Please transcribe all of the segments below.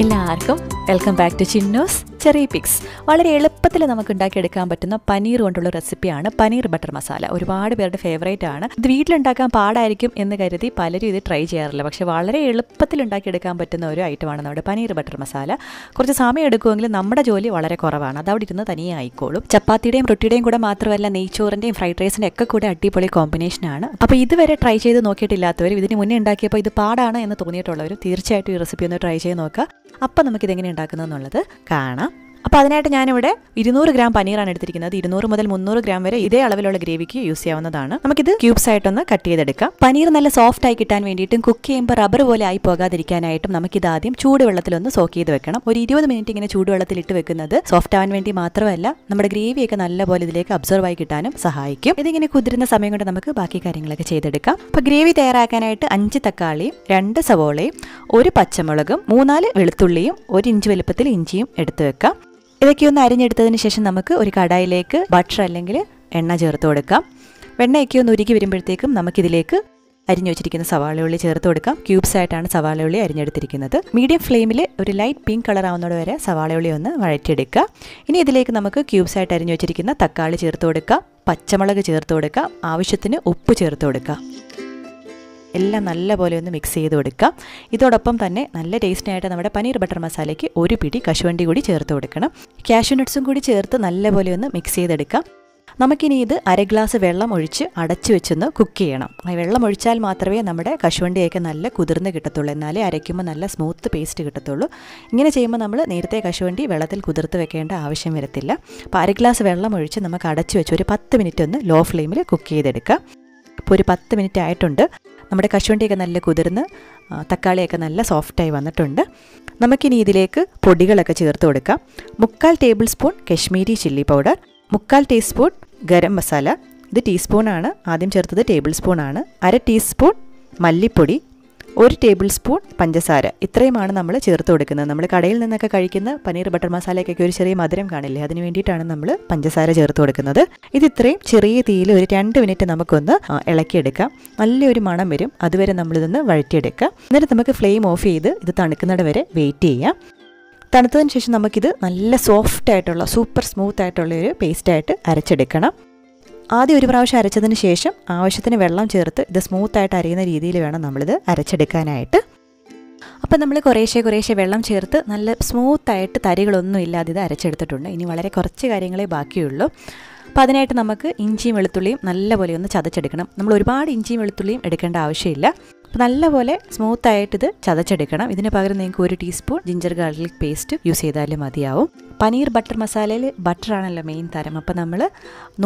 എല്ലാവർക്കും welcome back to Chinnu's Cherrypicks. വളരെ എളുപ്പത്തിൽ നമുക്ക് ഉണ്ടാക്കിയെടുക്കാൻ പറ്റുന്ന പനീർ കൊണ്ടുള്ള റെസിപ്പിയാണ് പനീർ ബട്ടർ മസാല. ഒരുപാട് പേരുടെ ഫേവറേറ്റ് ആണ്. ഇത് വീട്ടിലുണ്ടാക്കാൻ പാടായിരിക്കും എന്ന് കരുതി പലരും ഇത് ട്രൈ ചെയ്യാറില്ല. പക്ഷേ വളരെ എളുപ്പത്തിൽ ഉണ്ടാക്കിയെടുക്കാൻ പറ്റുന്ന ഒരു ഐറ്റമാണ് നമ്മുടെ പനീർ ബട്ടർ മസാല. കുറച്ച് സമയം എടുക്കുമെങ്കിലും നമ്മുടെ ജോലി വളരെ കുറവാണ്. അത് അവിടെ ഇരുന്ന് തനിയെ ആയിക്കോളും. ചപ്പാത്തിയുടെയും റൊട്ടിയുടെയും കൂടെ മാത്രമല്ല, നെയ്ച്ചോറിൻ്റെയും ഫ്രൈഡ് റൈസിൻ്റെ ഒക്കെ കൂടെ അടിപൊളി കോമ്പിനേഷനാണ്. അപ്പോൾ ഇതുവരെ ട്രൈ ചെയ്ത് നോക്കിയിട്ടില്ലാത്തവരും ഇതിന് മുന്നേ ഉണ്ടാക്കിയപ്പോൾ ഇത് പാടാണ് എന്ന് തോന്നിയിട്ടുള്ളവർ തീർച്ചയായിട്ടും ഈ റെസിപ്പി ഒന്ന് ട്രൈ ചെയ്ത് നോക്കുക. അപ്പോൾ നമുക്കിതെങ്ങനെ ഉണ്ടാക്കുന്നതെന്നുള്ളത് കാണാം. അപ്പോൾ അതിനായിട്ട് ഞാനിവിടെ 200 ഗ്രാം പനീറാണ് എടുത്തിരിക്കുന്നത്. 200 മുതൽ 300 ഗ്രാം വരെ ഇതേ അളവിലുള്ള ഗ്രേവിക്ക് യൂസ് ചെയ്യാവുന്നതാണ്. നമുക്കിത് ക്യൂബ്സ് ആയിട്ടൊന്ന് കട്ട് ചെയ്തെടുക്കാം. പനീർ നല്ല സോഫ്റ്റ് ആയി കിട്ടാൻ വേണ്ടിയിട്ടും കുക്ക് ചെയ്യുമ്പോൾ റബ്ബർ പോലെ ആയി പോകാതിരിക്കാനായിട്ടും നമുക്കിത് ആദ്യം ചൂടുവെള്ളത്തിലൊന്ന് സോക്ക് ചെയ്ത് വെക്കണം. ഒരു 20 മിനിറ്റ് ഇങ്ങനെ ചൂടുവെള്ളത്തിൽ ഇട്ട് വെക്കുന്നത് സോഫ്റ്റ് ആവാൻ വേണ്ടി മാത്രമല്ല, നമ്മുടെ ഗ്രേവിയൊക്കെ നല്ലപോലെ ഇതിലേക്ക് അബ്സർവ് ആയി കിട്ടാനും സഹായിക്കും. ഇതിങ്ങനെ കുതിരുന്ന സമയം കൊണ്ട് നമുക്ക് ബാക്കി കാര്യങ്ങളൊക്കെ ചെയ്തെടുക്കാം. അപ്പോൾ ഗ്രേവി തയ്യാറാക്കാനായിട്ട് 5 തക്കാളിയും 2 സവോളയും 1 പച്ചമുളകും 3-4 വെളുത്തുള്ളിയും 1 ഇഞ്ച് വലുപ്പത്തിൽ ഇഞ്ചിയും എടുത്തു വെക്കാം. ഇതൊക്കെ ഒന്ന് അരിഞ്ഞെടുത്തതിന് ശേഷം നമുക്ക് ഒരു കടായിലേക്ക് ബട്ടർ അല്ലെങ്കിൽ എണ്ണ ചേർത്ത് കൊടുക്കാം. വെണ്ണയൊക്കെ ഒന്ന് ഉരുക്കി വരുമ്പോഴത്തേക്കും നമുക്കിതിലേക്ക് അരിഞ്ഞു വെച്ചിരിക്കുന്ന സവാളയുള്ളി ചേർത്ത് കൊടുക്കാം. ക്യൂബ്സ് ആയിട്ടാണ് സവാളയുള്ളി അരിഞ്ഞെടുത്തിരിക്കുന്നത്. മീഡിയം ഫ്ലെയിമിൽ ഒരു ലൈറ്റ് പിങ്ക് കളർ ആവുന്നത് വരെ സവാളയുള്ളി ഒന്ന് വഴറ്റിയെടുക്കുക. ഇനി ഇതിലേക്ക് നമുക്ക് ക്യൂബ്സ് ആയിട്ട് അരിഞ്ഞു വെച്ചിരിക്കുന്ന തക്കാളി ചേർത്ത് കൊടുക്കാം. പച്ചമുളക് ചേർത്ത് കൊടുക്കാം. ആവശ്യത്തിന് ഉപ്പ് ചേർത്ത് കൊടുക്കാം. എല്ലാം നല്ലപോലെ ഒന്ന് മിക്സ് ചെയ്ത് കൊടുക്കാം. ഇതോടൊപ്പം തന്നെ നല്ല ടേസ്റ്റിനായിട്ട് നമ്മുടെ പനീർ ബട്ടർ മസാലയ്ക്ക് 1 പിടി കശുവണ്ടി കൂടി ചേർത്ത് കൊടുക്കണം. കാഷ്യൂ നട്ട്സും കൂടി ചേർത്ത് നല്ലപോലെ ഒന്ന് മിക്സ് ചെയ്തെടുക്കാം. നമുക്കിനി ഇത് 1/2 ഗ്ലാസ് വെള്ളം ഒഴിച്ച് അടച്ചു വെച്ചൊന്ന് കുക്ക് ചെയ്യണം. വെള്ളം ഒഴിച്ചാൽ മാത്രമേ നമ്മുടെ കശുവണ്ടിയൊക്കെ നല്ല കുതിർന്ന് കിട്ടത്തുള്ളൂ. എന്നാലേ അരയ്ക്കുമ്പോൾ നല്ല സ്മൂത്ത് പേസ്റ്റ് കിട്ടത്തുള്ളൂ. ഇങ്ങനെ ചെയ്യുമ്പോൾ നമ്മൾ നേരത്തെ കശുവണ്ടി വെള്ളത്തിൽ കുതിർത്ത് വെക്കേണ്ട ആവശ്യം വരത്തില്ല. അപ്പോൾ 1/2 ഗ്ലാസ് വെള്ളം ഒഴിച്ച് നമുക്ക് അടച്ചു വെച്ച് ഒരു 10 മിനിറ്റ് ഒന്ന് ലോ ഫ്ലെയിമിൽ കുക്ക് ചെയ്തെടുക്കാം. ഇപ്പോൾ ഒരു 10 മിനിറ്റ് ആയിട്ടുണ്ട്. നമ്മുടെ കശുവണ്ടിയൊക്കെ നല്ല കുതിർന്ന് തക്കാളിയൊക്കെ നല്ല സോഫ്റ്റായി വന്നിട്ടുണ്ട്. നമുക്കിനി ഇതിലേക്ക് പൊടികളൊക്കെ ചേർത്ത് കൊടുക്കാം. 3/4 table spoon Kashmiri chilli powder, 3/4 teaspoon garam masala, ഇത് ടീസ്പൂണാണ്, ആദ്യം ചേർത്തത് ടേബിൾ സ്പൂണാണ്, 1/2 ടീസ്പൂൺ മല്ലിപ്പൊടി, 1 ടേബിൾ സ്പൂൺ പഞ്ചസാര. ഇത്രയുമാണ് നമ്മൾ ചേർത്ത് കൊടുക്കുന്നത്. നമ്മൾ കടയിൽ നിന്നൊക്കെ കഴിക്കുന്ന പനീർ ബട്ടർ മസാലയ്ക്കൊക്കെ ഒരു ചെറിയ മധുരം കാണില്ലേ, അതിന് വേണ്ടിയിട്ടാണ് നമ്മൾ പഞ്ചസാര ചേർത്ത് കൊടുക്കുന്നത്. ഇത് ഇത്രയും ചെറിയ തീയിൽ ഒരു 2 മിനിറ്റ് നമുക്കൊന്ന് ഇളക്കിയെടുക്കാം. നല്ലൊരു മണം വരും. അതുവരെ നമ്മളിതൊന്ന് വഴറ്റിയെടുക്കാം. എന്നിട്ട് നമുക്ക് ഫ്ലെയിം ഓഫ് ചെയ്ത് ഇത് തണുക്കുന്നത് വരെ വെയിറ്റ് ചെയ്യാം. തണുത്തതിന് ശേഷം നമുക്കിത് നല്ല സോഫ്റ്റ് ആയിട്ടുള്ള സൂപ്പർ സ്മൂത്ത് ആയിട്ടുള്ള ഒരു പേസ്റ്റായിട്ട് അരച്ചെടുക്കണം. ആദ്യം ഒരു പ്രാവശ്യം അരച്ചതിന് ശേഷം ആവശ്യത്തിന് വെള്ളം ചേർത്ത് ഇത് സ്മൂത്തായിട്ട് അരിയുന്ന രീതിയിൽ വേണം നമ്മളിത് അരച്ചെടുക്കാനായിട്ട്. അപ്പം നമ്മൾ കുറേശ്ശെ വെള്ളം ചേർത്ത് നല്ല സ്മൂത്തായിട്ട് തരികളൊന്നും ഇല്ലാതെ ഇത് അരച്ചെടുത്തിട്ടുണ്ട്. ഇനി വളരെ കുറച്ച് കാര്യങ്ങളെ ബാക്കിയുള്ളൂ. അപ്പോൾ അതിനായിട്ട് നമുക്ക് ഇഞ്ചിയും വെളുത്തുള്ളിയും നല്ലപോലെ ഒന്ന് ചതച്ചെടുക്കണം. നമ്മൾ ഒരുപാട് ഇഞ്ചിയും വെളുത്തുള്ളിയും എടുക്കേണ്ട ആവശ്യമില്ല. അപ്പോൾ നല്ലപോലെ സ്മൂത്തായിട്ട് ഇത് ചതച്ചെടുക്കണം. ഇതിന് പകരം നിങ്ങൾക്ക് 1 teaspoon ginger garlic paste use ചെയ്താലും മതിയാവും. പനീർ ബട്ടർ മസാലയിൽ ബട്ടറാണല്ലോ മെയിൻ താരം. അപ്പോൾ നമ്മൾ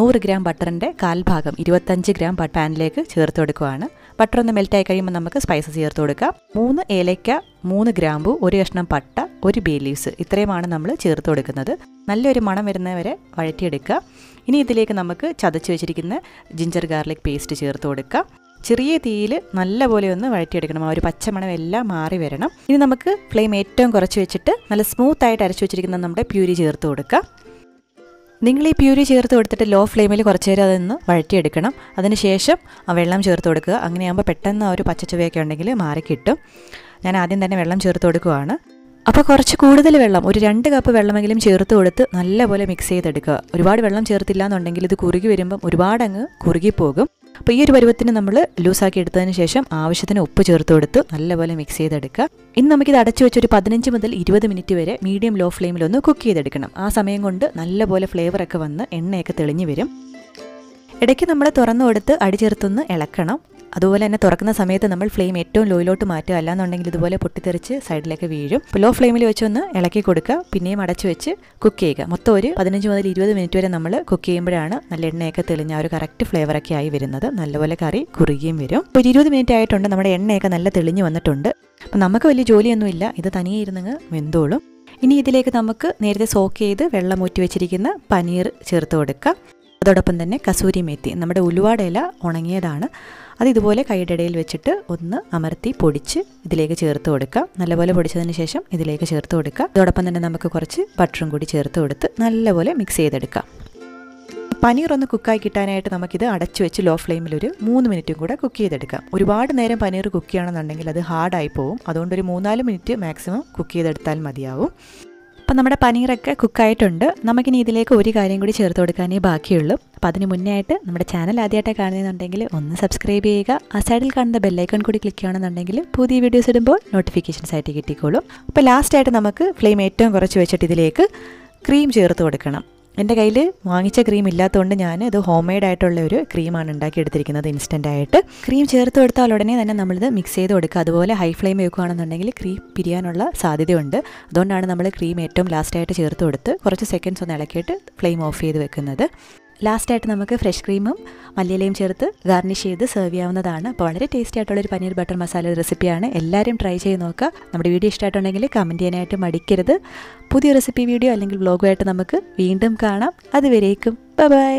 100 ഗ്രാം ബട്ടറിൻ്റെ 1/4 ഭാഗം 25 ഗ്രാം പാനിലേക്ക് ചേർത്ത് കൊടുക്കുകയാണ്. ബട്ടർ ഒന്ന് മെൽറ്റായി കഴിയുമ്പോൾ നമുക്ക് സ്പൈസസ് ചേർത്ത് കൊടുക്കാം. 3 ഏലക്ക, 3 ഗ്രാമ്പു, 1 കഷ്ണം പട്ട, 1 ബേ ലീവ്സ്, ഇത്രയുമാണ് നമ്മൾ ചേർത്ത് കൊടുക്കുന്നത്. നല്ലൊരു മണം വരുന്നവരെ വഴറ്റിയെടുക്കുക. ഇനി ഇതിലേക്ക് നമുക്ക് ചതച്ച് വെച്ചിരിക്കുന്ന ജിഞ്ചർ ഗാർലിക് പേസ്റ്റ് ചേർത്ത് കൊടുക്കാം. ചെറിയ തീയിൽ നല്ലപോലെ ഒന്ന് വഴറ്റിയെടുക്കണം. ആ ഒരു പച്ചമണം എല്ലാം മാറി വരണം. ഇനി നമുക്ക് ഫ്ലെയിം ഏറ്റവും കുറച്ച് വെച്ചിട്ട് നല്ല സ്മൂത്തായിട്ട് അരച്ചു വെച്ചിരിക്കുന്ന നമ്മുടെ പ്യൂരി ചേർത്ത് കൊടുക്കാം. നിങ്ങൾ ഈ പ്യൂരി ചേർത്ത് കൊടുത്തിട്ട് ലോ ഫ്ലെയിമിൽ കുറച്ച് നേരം അതൊന്ന് വഴറ്റിയെടുക്കണം. അതിനുശേഷം ആ വെള്ളം ചേർത്ത് കൊടുക്കുക. അങ്ങനെയാകുമ്പോൾ പെട്ടെന്ന് ആ ഒരു പച്ചച്ചുവയൊക്കെ ഉണ്ടെങ്കിൽ മാറിക്കിട്ടും. ഞാൻ ആദ്യം തന്നെ വെള്ളം ചേർത്ത് കൊടുക്കുകയാണ്. അപ്പോൾ കുറച്ച് കൂടുതൽ വെള്ളം, ഒരു 2 കപ്പ് വെള്ളമെങ്കിലും ചേർത്ത് കൊടുത്ത് നല്ലപോലെ മിക്സ് ചെയ്തെടുക്കുക. ഒരുപാട് വെള്ളം ചേർത്തില്ല എന്നുണ്ടെങ്കിൽ ഇത് കുറുകി വരുമ്പം ഒരുപാടങ്ങ് കുറുകിപ്പോകും. അപ്പോൾ ഈ ഒരു പരുവത്തിന് നമ്മൾ ലൂസാക്കി എടുത്തതിന് ശേഷം ആവശ്യത്തിന് ഉപ്പ് ചേർത്ത് കൊടുത്ത് നല്ലപോലെ മിക്സ് ചെയ്തെടുക്കുക. ഇനി നമുക്കിത് അടച്ചു വെച്ച് ഒരു 15 മുതൽ 20 മിനിറ്റ് വരെ മീഡിയം ലോ ഫ്ലെയിമിലൊന്ന് കുക്ക് ചെയ്തെടുക്കണം. ആ സമയം കൊണ്ട് നല്ലപോലെ ഫ്ലേവറൊക്കെ വന്ന് എണ്ണയൊക്കെ തെളിഞ്ഞു വരും. ഇടയ്ക്ക് നമ്മൾ തുറന്നു കൊടുത്ത് അടി ചേർത്തൊന്ന് ഇളക്കണം. അതുപോലെ തന്നെ തുറക്കുന്ന സമയത്ത് നമ്മൾ ഫ്ലെയിം ഏറ്റവും ലോയിലോട്ട് മാറ്റുക. അല്ലാന്നുണ്ടെങ്കിൽ ഇതുപോലെ പൊട്ടിത്തെറിച്ച് സൈഡിലേക്ക് വീഴും. ഇപ്പോൾ ലോ ഫ്ലെയിമിൽ വെച്ചൊന്ന് ഇളക്കി കൊടുക്കുക. പിന്നെയും അടച്ചു വെച്ച് കുക്ക് ചെയ്യുക. മൊത്തം ഒരു 15 മുതൽ 20 മിനിറ്റ് വരെ നമ്മൾ കുക്ക് ചെയ്യുമ്പോഴാണ് നല്ല എണ്ണയൊക്കെ തെളിഞ്ഞ ഒരു കറക്റ്റ് ഫ്ലേവറൊക്കെ ആയി വരുന്നത്. നല്ലപോലെ കറി കുറുകിയും വരും. ഇപ്പോൾ 20 മിനിറ്റ് ആയിട്ടുണ്ട്. നമ്മുടെ എണ്ണയൊക്കെ നല്ല തെളിഞ്ഞു വന്നിട്ടുണ്ട്. അപ്പോൾ നമുക്ക് വലിയ ജോലിയൊന്നുമില്ല. ഇത് തനിയെ ഇരുന്നങ്ങ് വെന്തോളും. ഇനി ഇതിലേക്ക് നമുക്ക് നേരത്തെ സോക്ക് ചെയ്ത് വെള്ളം ഊറ്റി വെച്ചിരിക്കുന്ന പനീർ ചേർത്ത് കൊടുക്കുക. അതോടൊപ്പം തന്നെ കസൂരി മേത്തി, നമ്മുടെ ഉലുവാട ഇല ഉണങ്ങിയതാണ്, അത് ഇതുപോലെ കൈയുടെ ഇടയിൽ വെച്ചിട്ട് ഒന്ന് അമർത്തി പൊടിച്ച് ഇതിലേക്ക് ചേർത്ത് കൊടുക്കാം. നല്ലപോലെ പൊടിച്ചതിന് ശേഷം ഇതിലേക്ക് ചേർത്ത് കൊടുക്കുക. അതോടൊപ്പം തന്നെ നമുക്ക് കുറച്ച് ബട്ടറും കൂടി ചേർത്ത് കൊടുത്ത് നല്ലപോലെ മിക്സ് ചെയ്തെടുക്കാം. പനീർ ഒന്ന് കുക്കായി കിട്ടാനായിട്ട് നമുക്കിത് അടച്ചു വെച്ച് ലോ ഫ്ലെയിമിൽ ഒരു 3 മിനിറ്റും കൂടെ കുക്ക് ചെയ്തെടുക്കാം. ഒരുപാട് നേരം പനീർ കുക്ക് ചെയ്യുകയാണെന്നുണ്ടെങ്കിൽ അത് ഹാർഡായി പോകും. അതുകൊണ്ട് ഒരു 3-4 മിനിറ്റ് മാക്സിമം കുക്ക് ചെയ്തെടുത്താൽ മതിയാവും. അപ്പം നമ്മുടെ പനീറൊക്കെ കുക്കായിട്ടുണ്ട്. നമുക്കിനി ഇതിലേക്ക് ഒരു കാര്യം കൂടി ചേർത്ത് കൊടുക്കാനേ ബാക്കിയുള്ളൂ. അപ്പോൾ അതിന് മുന്നേ ആയിട്ട് നമ്മുടെ ചാനൽ ആദ്യമായിട്ട് കാണുന്നുണ്ടെങ്കിൽ ഒന്ന് സബ്സ്ക്രൈബ് ചെയ്യുക. ആ സൈഡിൽ കാണുന്ന ബെല്ലൈക്കൺ കൂടി ക്ലിക്ക് ചെയ്യുകയാണെന്നുണ്ടെങ്കിൽ പുതിയ വീഡിയോസ് ഇടുമ്പോൾ നോട്ടിഫിക്കേഷൻസ് ആയിട്ട് കിട്ടിക്കോളും. അപ്പോൾ ലാസ്റ്റായിട്ട് നമുക്ക് ഫ്ലെയിം ഏറ്റവും കുറച്ച് വെച്ചിട്ട് ഇതിലേക്ക് ക്രീം ചേർത്ത് കൊടുക്കണം. എൻ്റെ കയ്യിൽ വാങ്ങിച്ച ക്രീം ഇല്ലാത്തതുകൊണ്ട് ഞാൻ ഇത് ഹോം മെയ്ഡ് ആയിട്ടുള്ള ഒരു ക്രീമാണ് ഉണ്ടാക്കിയെടുത്തിരിക്കുന്നത്. ഇൻസ്റ്റൻ്റ് ആയിട്ട് ക്രീം ചേർത്ത് കൊടുത്താൽ ഉടനെ തന്നെ നമ്മളിത് മിക്സ് ചെയ്ത് കൊടുക്കുക. അതുപോലെ ഹൈ ഫ്ലെയിം വെക്കുകയാണെന്നുണ്ടെങ്കിൽ ക്രീം പിരിയാനുള്ള സാധ്യതയുണ്ട്. അതുകൊണ്ടാണ് നമ്മൾ ക്രീം ഏറ്റവും ലാസ്റ്റായിട്ട് ചേർത്ത് കൊടുത്ത് കുറച്ച് സെക്കൻഡ്സ് ഒന്ന് ഇളക്കിയിട്ട് ഫ്ലെയിം ഓഫ് ചെയ്ത് വെക്കുന്നത്. ലാസ്റ്റായിട്ട് നമുക്ക് ഫ്രഷ് ക്രീമും മല്ലിയിലയും ചേർത്ത് ഗാർണിഷ് ചെയ്ത് സെർവ് ചെയ്യാവുന്നതാണ്. അപ്പോൾ വളരെ ടേസ്റ്റി ആയിട്ടുള്ളൊരു പനീർ ബട്ടർ മസാല റെസിപ്പിയാണ്. എല്ലാവരും ട്രൈ ചെയ്ത് നോക്കുക. നമ്മുടെ വീഡിയോ ഇഷ്ടമായിട്ടുണ്ടെങ്കിൽ കമൻറ്റ് ചെയ്യാനായിട്ട് മടിക്കരുത്. പുതിയ റെസിപ്പി വീഡിയോ അല്ലെങ്കിൽ വ്ലോഗുമായിട്ട് നമുക്ക് വീണ്ടും കാണാം. അതുവരേക്കും ബൈ.